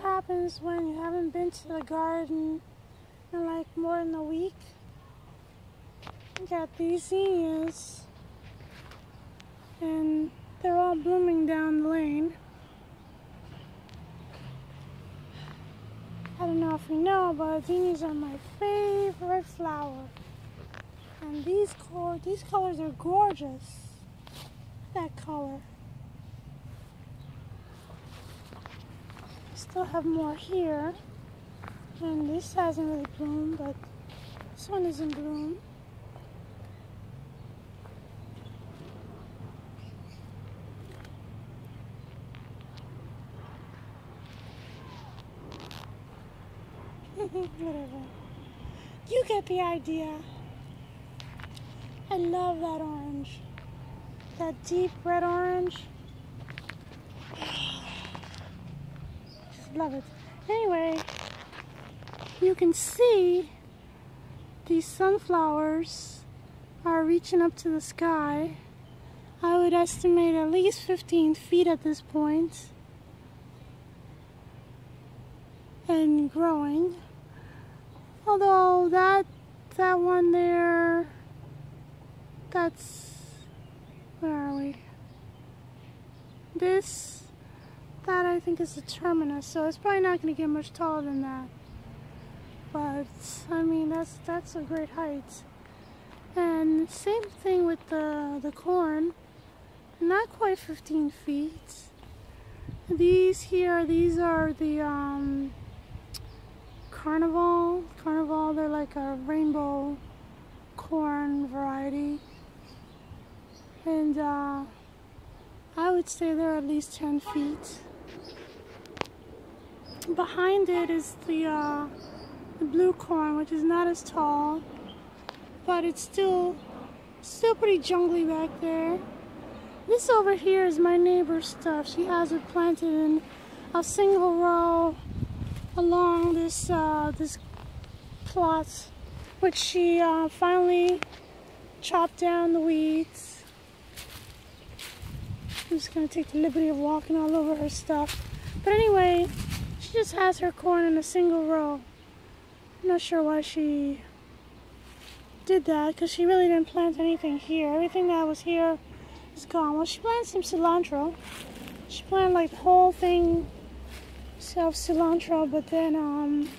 what happens when you haven't been to the garden in like more than a week. You got these zinnias, and they're all blooming down the lane. I don't know if you know, but zinnias are my favorite flower. And these colors are gorgeous. That color. Still have more here. And this hasn't really bloomed, but this one is in bloom. Whatever. You get the idea. I love that orange. That deep red orange. Just love it. Anyway, you can see these sunflowers are reaching up to the sky. I would estimate at least 15 feet at this point. And growing. Although that one there, that's, where are we? That I think is the terminus, so it's probably not going to get much taller than that. But I mean, that's a great height. And same thing with the corn, not quite 15 feet. These are the Carnival, they're like a rainbow corn variety. And I would say they're at least 10 feet. Behind it is the blue corn, which is not as tall, but it's still pretty jungly back there. This over here is my neighbor's stuff. She has it planted in a single row along this plot, which she finally chopped down the weeds. I'm just gonna take the liberty of walking all over her stuff. But anyway, she just has her corn in a single row. I'm not sure why she did that, because she really didn't plant anything here. Everything that was here is gone. Well, she planted some cilantro. She planted like the whole thing of cilantro, but then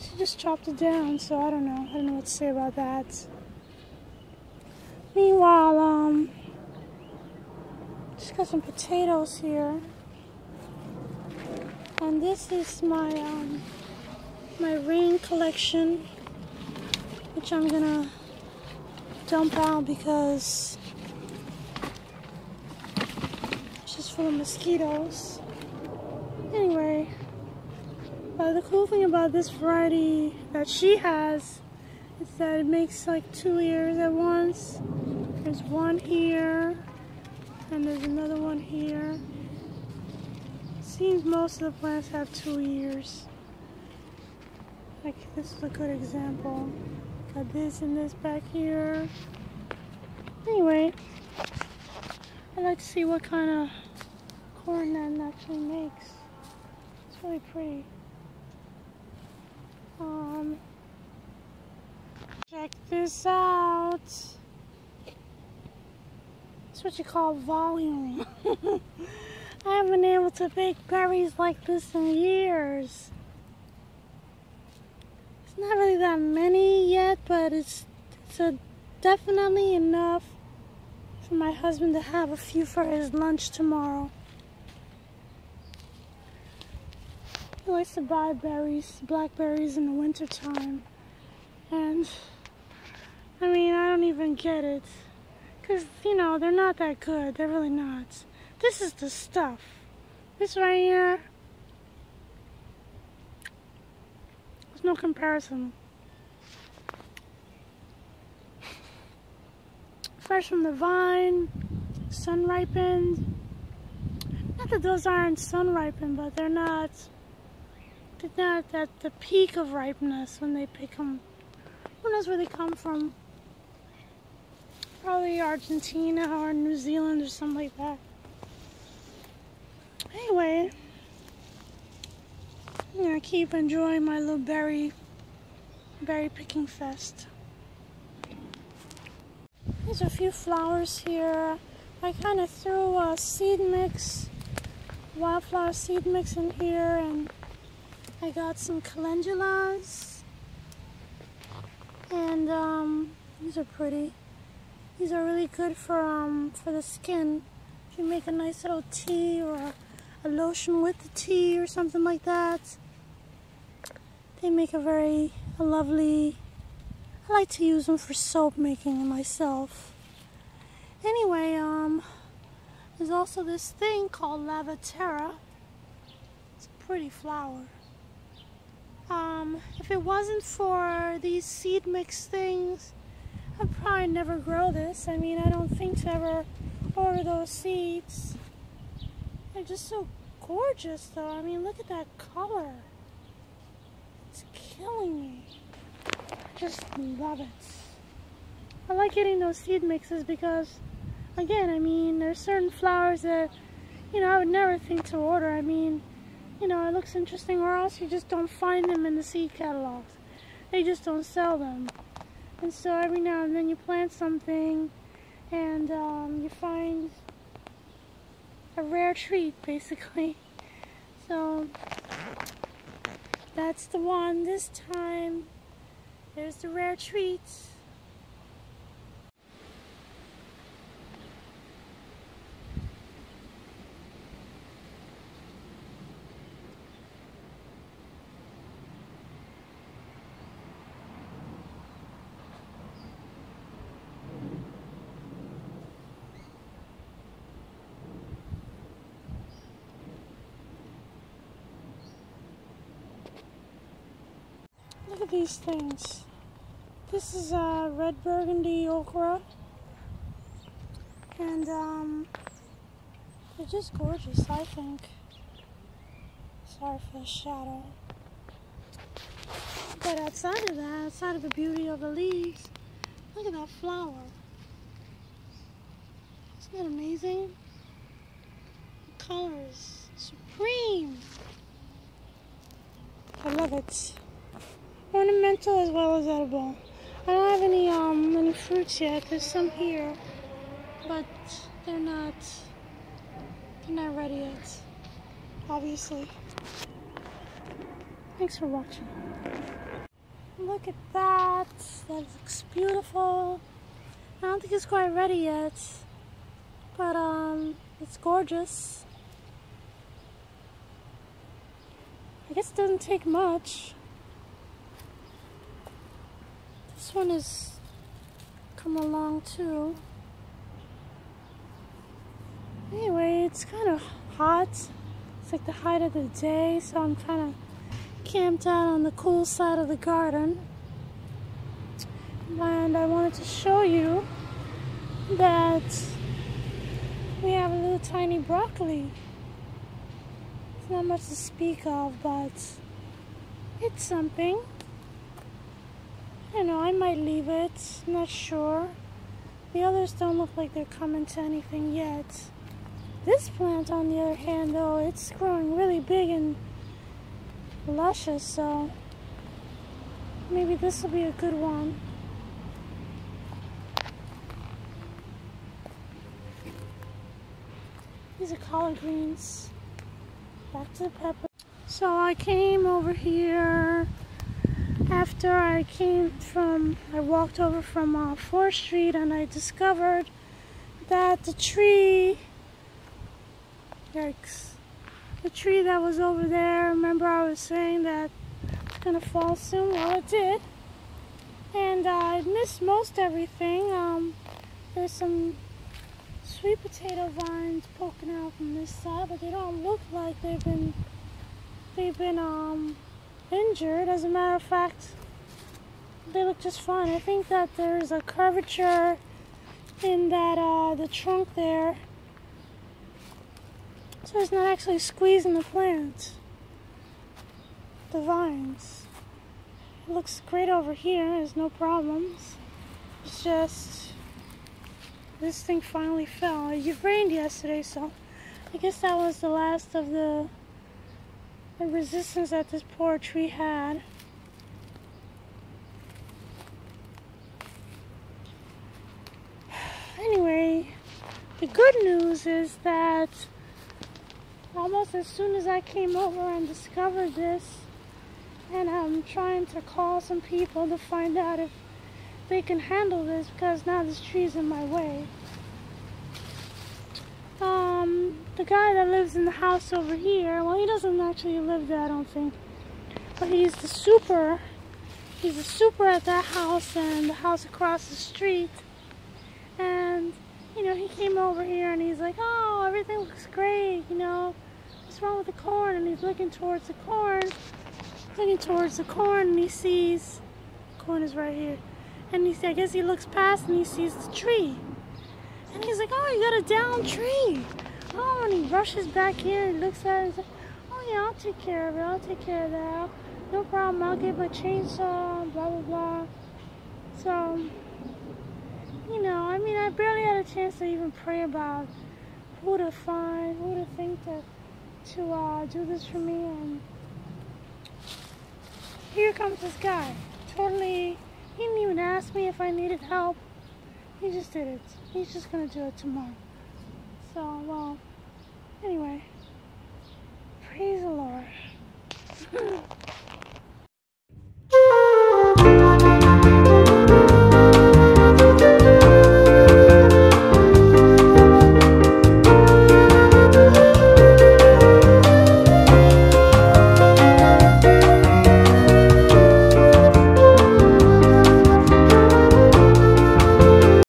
she just chopped it down, so I don't know what to say about that. Meanwhile, just got some potatoes here, and this is my my rain collection, which I'm gonna dump out because it's just full of mosquitoes. Anyway, the cool thing about this variety that she has is that it makes like 2 ears at once. There's one here, and there's another one here. Seems most of the plants have 2 ears. Like this is a good example. Got this and this back here. Anyway, I'd like to see what kind of corn that actually makes. It's really pretty. Check this out. It's what you call volume. I haven't been able to bake berries like this in years. It's not really that many yet, but it's definitely enough for my husband to have a few for his lunch tomorrow. He likes to buy berries, blackberries in the winter time. And I mean, I don't even get it. Because, you know, they're not that good. They're really not. This is the stuff. This right here, there's no comparison. Fresh from the vine, sun ripened. Not that those aren't sun ripened, but they're not at the peak of ripeness when they pick them. Who knows where they come from? Probably Argentina or New Zealand or something like that. Anyway, I'm gonna keep enjoying my little berry picking fest. There's a few flowers here. I kind of threw a seed mix, wildflower seed mix in here, and I got some calendulas. And these are pretty. These are really good for the skin. If you make a nice little tea or a lotion with the tea or something like that, they make a lovely. I like to use them for soap making myself. Anyway, there's also this thing called Lavaterra. It's a pretty flower. If it wasn't for these seed mix things, I'd probably never grow this. I mean, I don't think to ever order those seeds. They're just so gorgeous, though. I mean, look at that color. It's killing me. I just love it. I like getting those seed mixes because, again, I mean, there's certain flowers that, you know, I would never think to order. I mean, you know, it looks interesting, or else you just don't find them in the seed catalogs. They just don't sell them. And so every now and then you plant something and you find a rare treat, basically. So that's the one this time. There's the rare treat. Look at these things. This is red burgundy okra, and they're just gorgeous, I think. Sorry for the shadow. But outside of that, outside of the beauty of the leaves, look at that flower. Isn't that amazing? The color is supreme. I love it. Ornamental as well as edible. I don't have any fruits yet. There's some here, but they're not ready yet, obviously. Thanks for watching. Look at that. That looks beautiful. I don't think it's quite ready yet, but it's gorgeous. I guess it doesn't take much. This one has come along too. Anyway, it's kind of hot. It's like the height of the day, so I'm kind of camped out on the cool side of the garden. And I wanted to show you that we have a little tiny broccoli. It's not much to speak of, but it's something. I don't know, I might leave it. I'm not sure. The others don't look like they're coming to anything yet. This plant, on the other hand, though, it's growing really big and luscious, so maybe this will be a good one. These are collard greens. Back to the pepper. So I came over here after I walked over from 4th Street, and I discovered that the tree, yikes, the tree that was over there, remember I was saying that it's gonna fall soon? Well, it did. And I missed most everything. There's some sweet potato vines poking out from this side, but they don't look like they've been injured. As a matter of fact, they look just fine. I think that there's a curvature in that the trunk there, so it's not actually squeezing the plant, the vines. It looks great over here. There's no problems. It's just this thing finally fell. It rained yesterday, so I guess that was the last of the the resistance that this poor tree had. Anyway, the good news is that almost as soon as I came over and discovered this, and I'm trying to call some people to find out if they can handle this, because now this tree's in my way. The guy that lives in the house over here, well, he doesn't actually live there, I don't think, but he's the super at that house and the house across the street. And you know, he came over here and he's like, oh, everything looks great, you know, what's wrong with the corn? And he's looking towards the corn, and he sees, the corn is right here, and I guess he looks past and he sees the tree. And he's like, oh, you got a down tree. Oh, and he rushes back here and looks at it and he's like, oh yeah, I'll take care of that. No problem, I'll get my chainsaw, blah, blah, blah. So, you know, I mean, I barely had a chance to even pray about who to think to do this for me, and here comes this guy. Totally, he didn't even ask me if I needed help. He just did it. He's just gonna do it tomorrow. So, well, anyway.